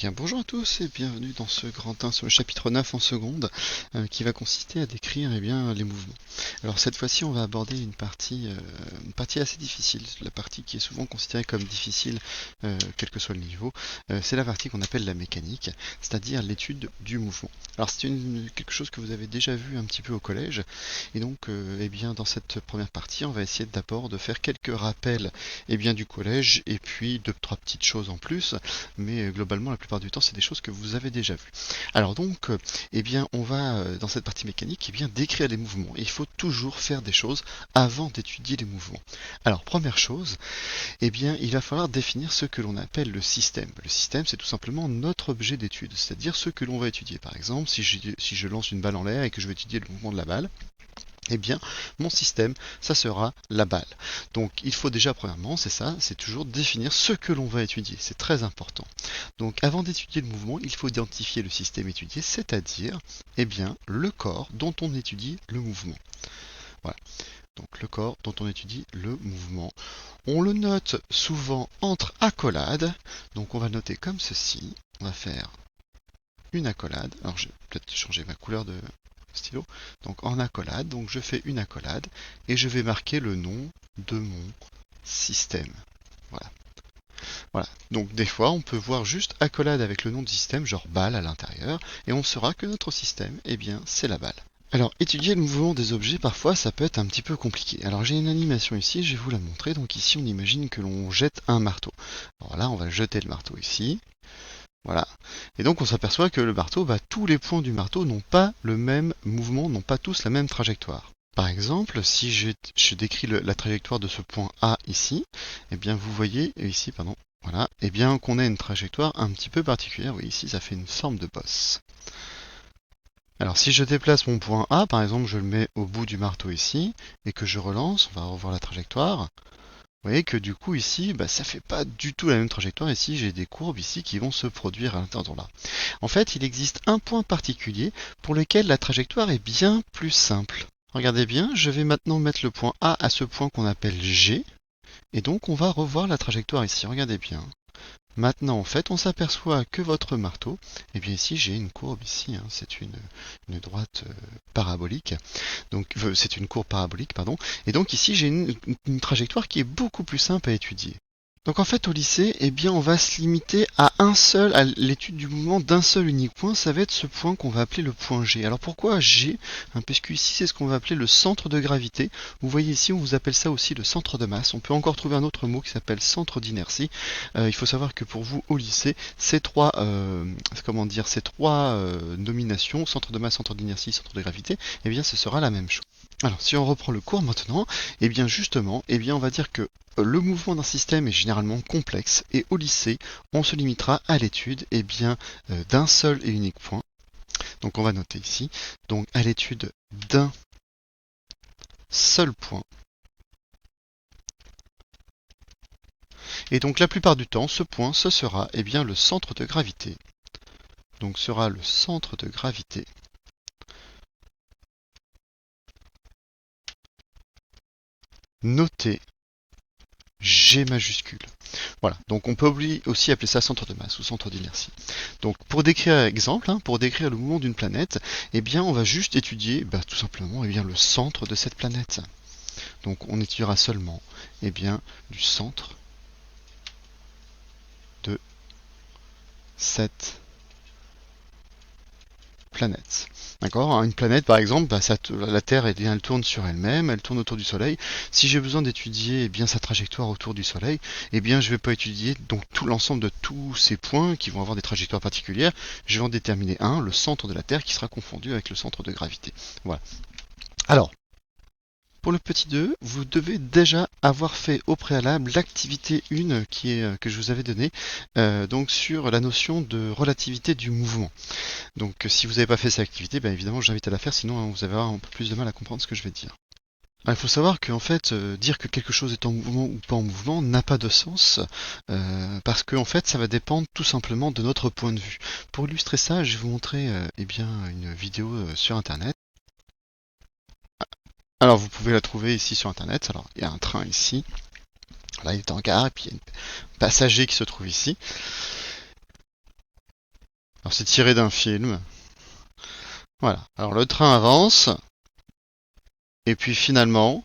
Bien, bonjour à tous et bienvenue dans ce grand 1 sur le chapitre 9 en seconde qui va consister à décrire les mouvements. Alors cette fois-ci on va aborder une partie assez difficile, la partie qui est souvent considérée comme difficile quel que soit le niveau, c'est la partie qu'on appelle la mécanique, c'est-à-dire l'étude du mouvement. Alors c'est quelque chose que vous avez déjà vu un petit peu au collège et donc dans cette première partie on va essayer d'abord de faire quelques rappels du collège et puis deux trois petites choses en plus, mais globalement la plupart du temps c'est des choses que vous avez déjà vues. Alors donc on va dans cette partie mécanique décrire les mouvements, et il faut toujours faire des choses avant d'étudier les mouvements. Alors première chose, il va falloir définir ce que l'on appelle le système. Le système, c'est tout simplement notre objet d'étude, c'est-à-dire ce que l'on va étudier. Par exemple, si je lance une balle en l'air et que je veux étudier le mouvement de la balle, mon système, ça sera la balle. Donc il faut déjà, premièrement, c'est toujours définir ce que l'on va étudier. C'est très important. Donc avant d'étudier le mouvement, il faut identifier le système étudié, c'est-à-dire le corps dont on étudie le mouvement. Voilà. Donc le corps dont on étudie le mouvement. On le note souvent entre accolades. Donc on va noter comme ceci. On va faire une accolade. Alors je vais peut-être changer ma couleur de stylo. Donc en accolade, donc je fais une accolade et je vais marquer le nom de mon système. Voilà. Voilà. Donc des fois, on peut voir juste accolade avec le nom du système, genre balle à l'intérieur, et on saura que notre système, c'est la balle. Alors, étudier le mouvement des objets, parfois, ça peut être un petit peu compliqué. Alors, j'ai une animation ici, je vais vous la montrer. Donc ici, on imagine que l'on jette un marteau. Alors là, on va jeter le marteau ici. Voilà. Et donc on s'aperçoit que le marteau, tous les points du marteau n'ont pas le même mouvement, n'ont pas tous la même trajectoire. Par exemple, si je décris la trajectoire de ce point A ici, vous voyez ici, voilà, qu'on a une trajectoire un petit peu particulière. Vous voyez ici, ça fait une forme de bosse. Alors si je déplace mon point A, par exemple, je le mets au bout du marteau ici, et que je relance, on va revoir la trajectoire. Vous voyez que du coup ici, ça fait pas du tout la même trajectoire. Ici, j'ai des courbes ici qui vont se produire à l'intérieur de là. En fait, il existe un point particulier pour lequel la trajectoire est bien plus simple. Regardez bien, je vais maintenant mettre le point A à ce point qu'on appelle G, et donc on va revoir la trajectoire ici. Regardez bien. Maintenant, en fait, on s'aperçoit que votre marteau, ici j'ai une courbe ici, c'est une droite parabolique, donc c'est une courbe parabolique, pardon, et donc ici j'ai une trajectoire qui est beaucoup plus simple à étudier. Donc en fait au lycée, on va se limiter à l'étude du mouvement d'un seul unique point, ça va être ce point qu'on va appeler le point G. Alors pourquoi G? Puisque ici c'est ce qu'on va appeler le centre de gravité. Vous voyez ici on vous appelle ça aussi le centre de masse. On peut encore trouver un autre mot qui s'appelle centre d'inertie. Il faut savoir que pour vous au lycée, ces trois nominations, centre de masse, centre d'inertie, centre de gravité, ce sera la même chose. Alors, si on reprend le cours maintenant, on va dire que le mouvement d'un système est généralement complexe, et au lycée, on se limitera à l'étude d'un seul et unique point. Donc on va noter ici, donc à l'étude d'un seul point. Et donc la plupart du temps, ce point, ce sera le centre de gravité. Donc sera le centre de gravité noté G majuscule. Voilà, donc on peut aussi appeler ça centre de masse ou centre d'inertie. Donc pour décrire pour décrire le mouvement d'une planète, on va juste étudier tout simplement le centre de cette planète. Donc on étudiera seulement du centre de cette planète. D'accord? Une planète, par exemple, la Terre, elle tourne sur elle-même, elle tourne autour du Soleil. Si j'ai besoin d'étudier sa trajectoire autour du Soleil, je ne vais pas étudier donc tout l'ensemble de tous ces points qui vont avoir des trajectoires particulières. Je vais en déterminer un, le centre de la Terre, qui sera confondu avec le centre de gravité. Voilà. Alors, pour le petit 2, vous devez déjà avoir fait au préalable l'activité 1 que je vous avais donnée, donc sur la notion de relativité du mouvement. Donc si vous n'avez pas fait cette activité, évidemment j'invite à la faire, sinon vous allez avoir un peu plus de mal à comprendre ce que je vais dire. Il faut savoir qu'en fait, dire que quelque chose est en mouvement ou pas en mouvement n'a pas de sens, parce que en fait, ça va dépendre tout simplement de notre point de vue. Pour illustrer ça, je vais vous montrer une vidéo sur Internet. Alors, vous pouvez la trouver ici sur Internet. Alors, il y a un train ici. Là, il est en gare, et puis il y a un passager qui se trouve ici. Alors c'est tiré d'un film. Voilà. Alors le train avance, et puis finalement,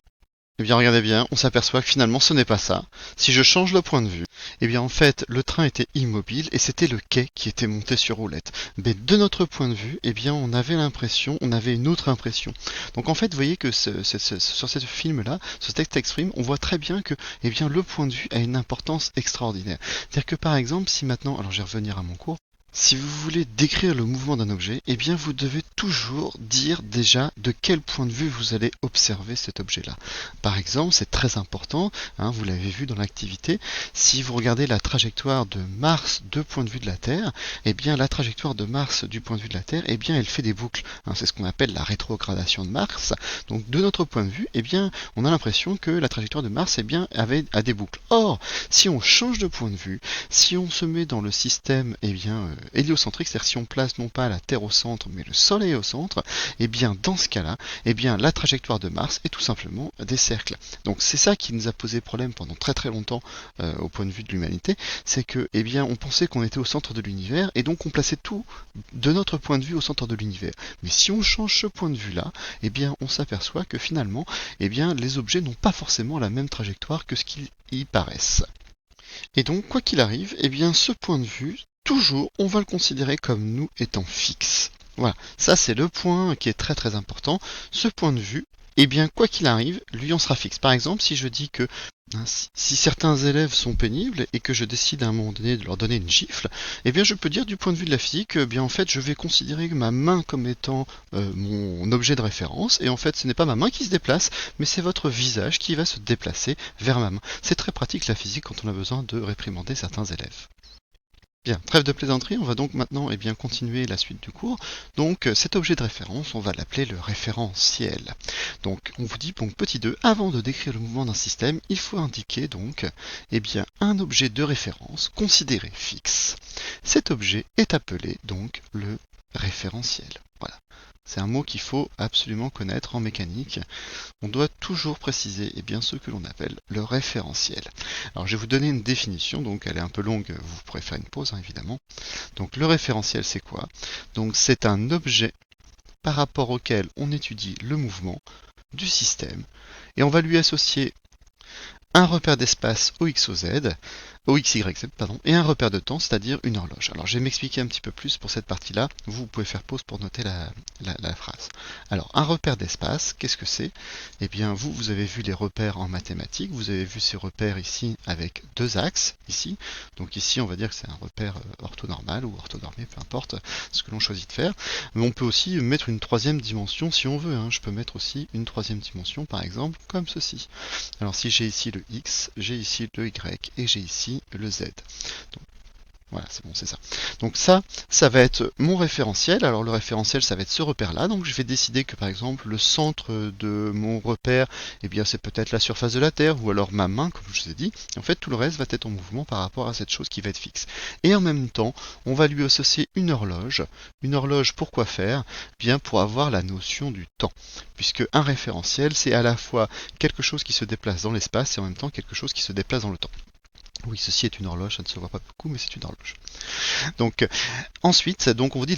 eh bien regardez bien, on s'aperçoit que finalement ce n'est pas ça. Si je change le point de vue, eh bien en fait le train était immobile et c'était le quai qui était monté sur roulette. Mais de notre point de vue, eh bien on avait l'impression, on avait une autre impression. Donc en fait vous voyez que sur ce film-là, ce texte exprime, on voit très bien que eh bien, le point de vue a une importance extraordinaire. C'est-à-dire que par exemple si maintenant, alors je vais revenir à mon cours, si vous voulez décrire le mouvement d'un objet, eh bien vous devez toujours dire déjà de quel point de vue vous allez observer cet objet-là. Par exemple, c'est très important, hein, vous l'avez vu dans l'activité, si vous regardez la trajectoire de Mars du point de vue de la Terre, eh bien la trajectoire de Mars du point de vue de la Terre, eh bien elle fait des boucles. Hein, c'est ce qu'on appelle la rétrogradation de Mars. Donc de notre point de vue, eh bien on a l'impression que la trajectoire de Mars, eh bien, a des boucles. Or, si on change de point de vue, si on se met dans le système, eh bien héliocentrique, c'est-à-dire si on place non pas la Terre au centre, mais le Soleil au centre, et bien dans ce cas-là, eh bien la trajectoire de Mars est tout simplement des cercles. Donc c'est ça qui nous a posé problème pendant très très longtemps au point de vue de l'humanité, c'est que eh bien on pensait qu'on était au centre de l'univers et donc on plaçait tout de notre point de vue au centre de l'univers. Mais si on change ce point de vue-là, eh bien on s'aperçoit que finalement, eh bien les objets n'ont pas forcément la même trajectoire que ce qu'ils y paraissent. Et donc, quoi qu'il arrive, eh bien, ce point de vue, toujours, on va le considérer comme nous étant fixe. Voilà, ça c'est le point qui est très très important. Ce point de vue, eh bien, quoi qu'il arrive, lui, on sera fixe. Par exemple, si je dis que si certains élèves sont pénibles et que je décide à un moment donné de leur donner une gifle, eh bien, je peux dire du point de vue de la physique, eh bien, en fait, je vais considérer ma main comme étant mon objet de référence, et en fait, ce n'est pas ma main qui se déplace, mais c'est votre visage qui va se déplacer vers ma main. C'est très pratique la physique quand on a besoin de réprimander certains élèves. Bien, trêve de plaisanterie, on va donc maintenant continuer la suite du cours. Donc cet objet de référence, on va l'appeler le référentiel. Donc on vous dit, donc petit 2, avant de décrire le mouvement d'un système, il faut indiquer donc un objet de référence considéré fixe. Cet objet est appelé donc le référentiel. Voilà. C'est un mot qu'il faut absolument connaître en mécanique. On doit toujours préciser ce que l'on appelle le référentiel. Alors je vais vous donner une définition, donc elle est un peu longue, vous pourrez faire une pause évidemment. Donc le référentiel c'est quoi? Donc c'est un objet par rapport auquel on étudie le mouvement du système et on va lui associer un repère d'espace OX, OXY, pardon, et un repère de temps, c'est-à-dire une horloge. Alors je vais m'expliquer un petit peu plus pour cette partie-là. Vous pouvez faire pause pour noter la phrase. Alors un repère d'espace, qu'est-ce que c'est? Eh bien vous avez vu les repères en mathématiques, vous avez vu ces repères ici avec deux axes, ici. Donc ici on va dire que c'est un repère orthonormal ou orthonormé, peu importe ce que l'on choisit de faire. Mais on peut aussi mettre une troisième dimension si on veut. Je peux mettre aussi une troisième dimension par exemple comme ceci. Alors si j'ai ici le X, j'ai ici le Y et j'ai ici le Z. Donc, voilà, c'est bon, c'est ça. Donc ça va être mon référentiel. Alors le référentiel, ça va être ce repère-là. Donc je vais décider que par exemple le centre de mon repère, c'est peut-être la surface de la Terre ou alors ma main, comme je vous ai dit. Et en fait, tout le reste va être en mouvement par rapport à cette chose qui va être fixe. Et en même temps, on va lui associer une horloge. Une horloge, pour quoi faire? Bien pour avoir la notion du temps. Puisque un référentiel, c'est à la fois quelque chose qui se déplace dans l'espace et en même temps quelque chose qui se déplace dans le temps. Oui, ceci est une horloge, ça ne se voit pas beaucoup, mais c'est une horloge. Donc, ensuite, on vous dit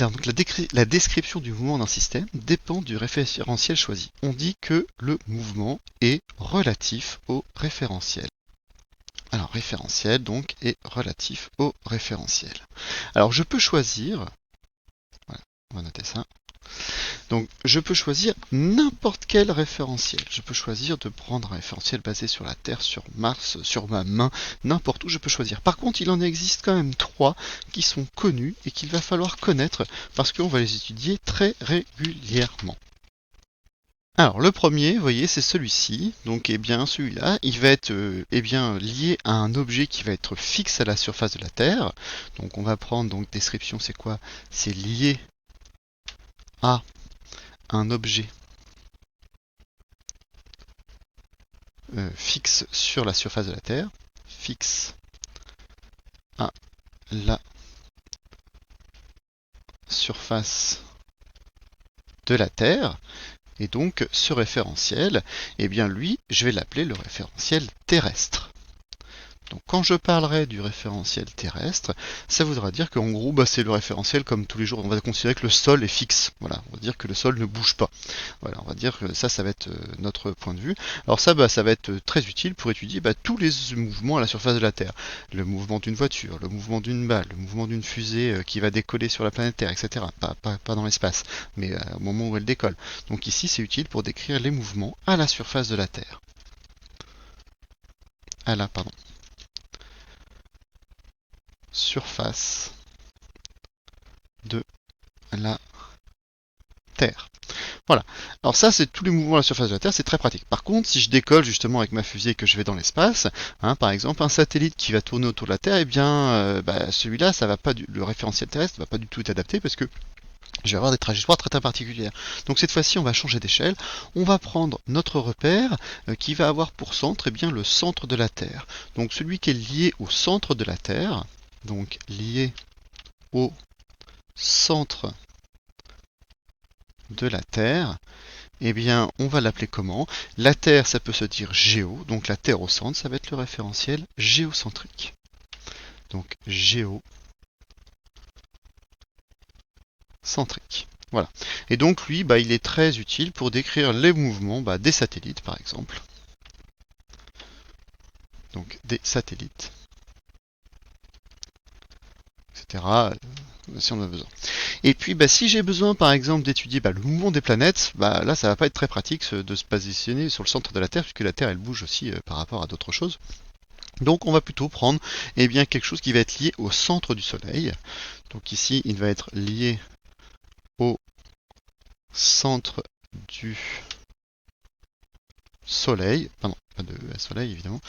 la description du mouvement d'un système dépend du référentiel choisi. On dit que le mouvement est relatif au référentiel. Alors, référentiel, donc, est relatif au référentiel. Alors, je peux choisir, voilà, on va noter ça. Donc je peux choisir n'importe quel référentiel. Je peux choisir de prendre un référentiel basé sur la Terre, sur Mars, sur ma main, n'importe où je peux choisir. Par contre, il en existe quand même 3 qui sont connus et qu'il va falloir connaître parce qu'on va les étudier très régulièrement. Alors le premier, vous voyez, c'est celui-ci. Donc celui-là, il va être lié à un objet qui va être fixe à la surface de la Terre. Donc on va prendre description, c'est quoi? C'est lié à un objet fixe sur la surface de la Terre, fixe à la surface de la Terre, et donc ce référentiel, lui, je vais l'appeler le référentiel terrestre. Donc quand je parlerai du référentiel terrestre, ça voudra dire qu'en gros, c'est le référentiel comme tous les jours. On va considérer que le sol est fixe. Voilà, on va dire que le sol ne bouge pas. Voilà, on va dire que ça va être notre point de vue. Alors ça, ça va être très utile pour étudier tous les mouvements à la surface de la Terre. Le mouvement d'une voiture, le mouvement d'une balle, le mouvement d'une fusée qui va décoller sur la planète Terre, etc. Pas dans l'espace, mais au moment où elle décolle. Donc ici, c'est utile pour décrire les mouvements à la surface de la Terre. Pardon. Surface de la Terre. Voilà. Alors ça, c'est tous les mouvements à la surface de la Terre, c'est très pratique. Par contre, si je décolle justement avec ma fusée et que je vais dans l'espace, par exemple, un satellite qui va tourner autour de la Terre, celui-là, le référentiel terrestre ne va pas du tout être adapté parce que je vais avoir des trajectoires très particulières. Donc cette fois-ci, on va changer d'échelle. On va prendre notre repère qui va avoir pour centre le centre de la Terre. Donc celui qui est lié au centre de la Terre, donc lié au centre de la Terre, on va l'appeler comment? La Terre, ça peut se dire géo, donc la Terre au centre, ça va être le référentiel géocentrique. Donc géocentrique. Voilà. Et donc lui, il est très utile pour décrire les mouvements des satellites, par exemple. Donc des satellites, etc. Si on a besoin. Et puis si j'ai besoin par exemple d'étudier le mouvement des planètes, là ça va pas être très pratique de se positionner sur le centre de la Terre, puisque la Terre elle bouge aussi par rapport à d'autres choses. Donc on va plutôt prendre quelque chose qui va être lié au centre du Soleil. Donc ici il va être lié au centre du Soleil, pardon, pas de Soleil évidemment,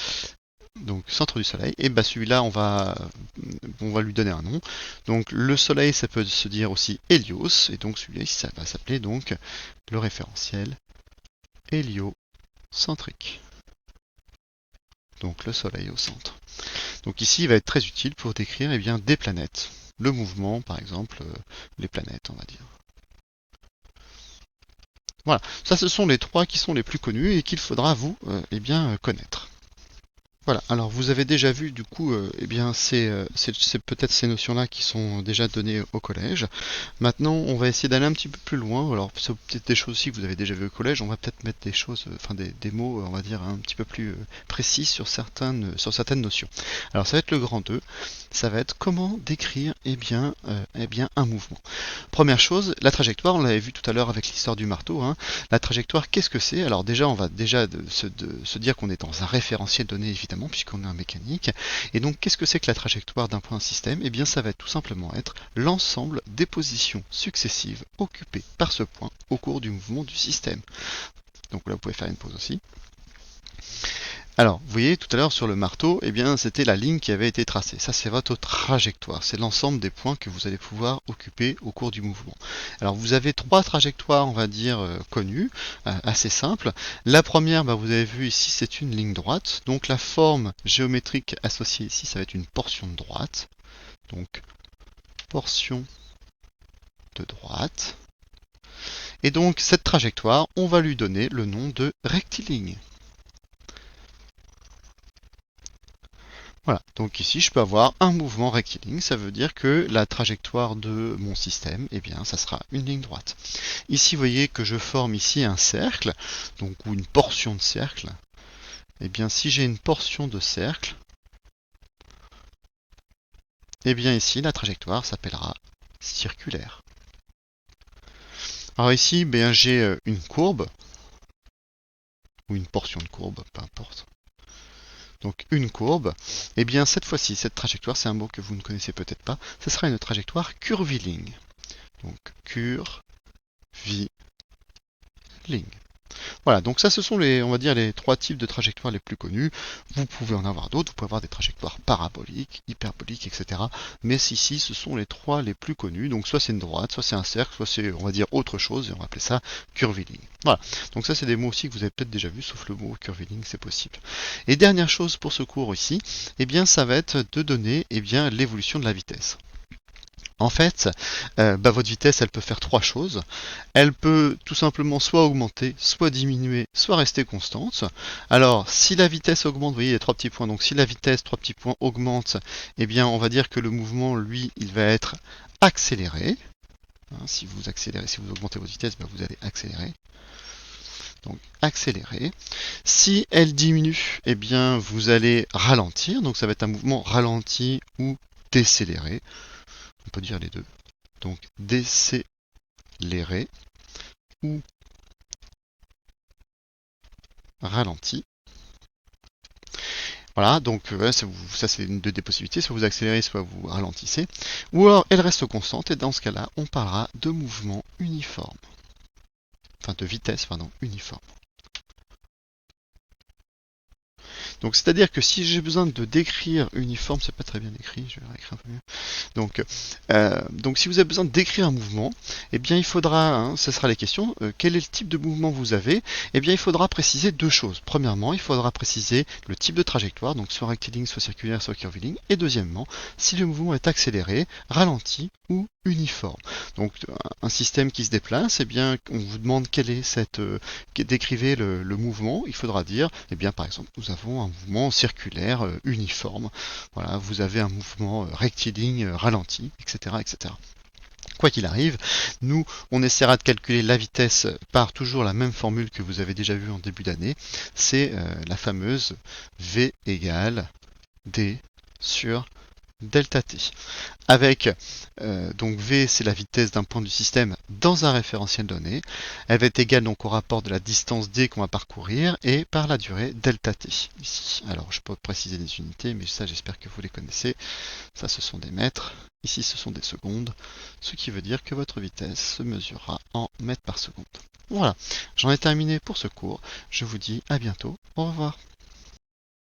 donc centre du Soleil, et celui-là on va lui donner un nom. Donc le Soleil ça peut se dire aussi Hélios, et donc celui-là ça va s'appeler donc le référentiel héliocentrique. Donc le Soleil au centre. Donc ici il va être très utile pour décrire des planètes. Le mouvement par exemple, les planètes on va dire. Voilà, ça ce sont les trois qui sont les plus connus et qu'il faudra vous connaître. Voilà, alors vous avez déjà vu du coup, c'est peut-être ces notions-là qui sont déjà données au collège. Maintenant, on va essayer d'aller un petit peu plus loin. Alors, c'est peut-être des choses aussi que vous avez déjà vues au collège. On va peut-être mettre des choses, des mots, on va dire, un petit peu plus précis sur certaines notions. Alors, ça va être le grand 2. Ça va être comment décrire un mouvement. Première chose, la trajectoire, on l'avait vu tout à l'heure avec l'histoire du marteau. La trajectoire, qu'est-ce que c'est? Alors déjà, on va se dire qu'on est dans un référentiel donné, évidemment, puisqu'on est en mécanique. Et donc, qu'est-ce que c'est que la trajectoire d'un point système? Ça va tout simplement être l'ensemble des positions successives occupées par ce point au cours du mouvement du système. Donc là, vous pouvez faire une pause aussi. Alors, vous voyez, tout à l'heure sur le marteau, c'était la ligne qui avait été tracée. Ça, c'est votre trajectoire. C'est l'ensemble des points que vous allez pouvoir occuper au cours du mouvement. Alors, vous avez trois trajectoires, on va dire, connues, assez simples. La première, vous avez vu ici, c'est une ligne droite. Donc, la forme géométrique associée ici, ça va être une portion de droite. Donc, portion de droite. Et donc, cette trajectoire, on va lui donner le nom de rectiligne. Voilà, donc ici je peux avoir un mouvement rectiligne, ça veut dire que la trajectoire de mon système, ça sera une ligne droite. Ici vous voyez que je forme ici un cercle, ou une portion de cercle. Si j'ai une portion de cercle, ici la trajectoire s'appellera circulaire. Alors ici, j'ai une courbe, ou une portion de courbe, peu importe. Donc une courbe, cette fois-ci, cette trajectoire, c'est un mot que vous ne connaissez peut-être pas, ce sera une trajectoire curviligne. Donc curviligne. Voilà, donc ça ce sont on va dire les trois types de trajectoires les plus connus. Vous pouvez en avoir d'autres, vous pouvez avoir des trajectoires paraboliques, hyperboliques, etc. Mais ici, ce sont les trois les plus connus. Donc soit c'est une droite, soit c'est un cercle, soit c'est, on va dire, autre chose, et on va appeler ça curviligne. Voilà, donc ça c'est des mots aussi que vous avez peut-être déjà vus, sauf le mot curviligne, c'est possible. Et dernière chose pour ce cours ici, ça va être de donner l'évolution de la vitesse. En fait, votre vitesse, elle peut faire trois choses. Elle peut tout simplement soit augmenter, soit diminuer, soit rester constante. Alors, si la vitesse augmente, vous voyez, il y a trois petits points. Donc, si la vitesse, trois petits points, augmente, eh bien, on va dire que le mouvement, lui, il va être accéléré. Si vous accélérez, si vous augmentez votre vitesse, vous allez accélérer. Donc, accélérer. Si elle diminue, eh bien, vous allez ralentir. Donc, ça va être un mouvement ralenti ou décéléré. On peut dire les deux. Donc, décélérer ou ralenti. Voilà, donc ça c'est une des possibilités, soit vous accélérez, soit vous ralentissez. Ou alors elle reste constante, et dans ce cas-là, on parlera de mouvement uniforme. Enfin, de vitesse, pardon, uniforme. Donc c'est-à-dire que si j'ai besoin de décrire uniforme, c'est pas très bien écrit, je vais réécrire un peu mieux. Donc si vous avez besoin de décrire un mouvement, eh bien il faudra, ce sera les questions, quel est le type de mouvement vous avez? Eh bien il faudra préciser deux choses. Premièrement, il faudra préciser le type de trajectoire, donc soit rectiligne, soit circulaire, soit curviligne. Et deuxièmement, si le mouvement est accéléré, ralenti ou uniforme. Donc un système qui se déplace, eh bien on vous demande quelle est cette, décrivez le mouvement. Il faudra dire, eh bien par exemple, nous avons un mouvement circulaire uniforme. Voilà, vous avez un mouvement rectiligne ralenti, etc., etc. Quoi qu'il arrive, nous, on essaiera de calculer la vitesse par toujours la même formule que vous avez déjà vue en début d'année. C'est la fameuse V égale D sur delta t. Avec, donc V, c'est la vitesse d'un point du système dans un référentiel donné. Elle va être égale donc au rapport de la distance D qu'on va parcourir et par la durée delta t ici. Alors je peux préciser les unités, mais ça j'espère que vous les connaissez. Ça ce sont des mètres, ici ce sont des secondes, ce qui veut dire que votre vitesse se mesurera en mètres par seconde. Voilà, j'en ai terminé pour ce cours. Je vous dis à bientôt. Au revoir.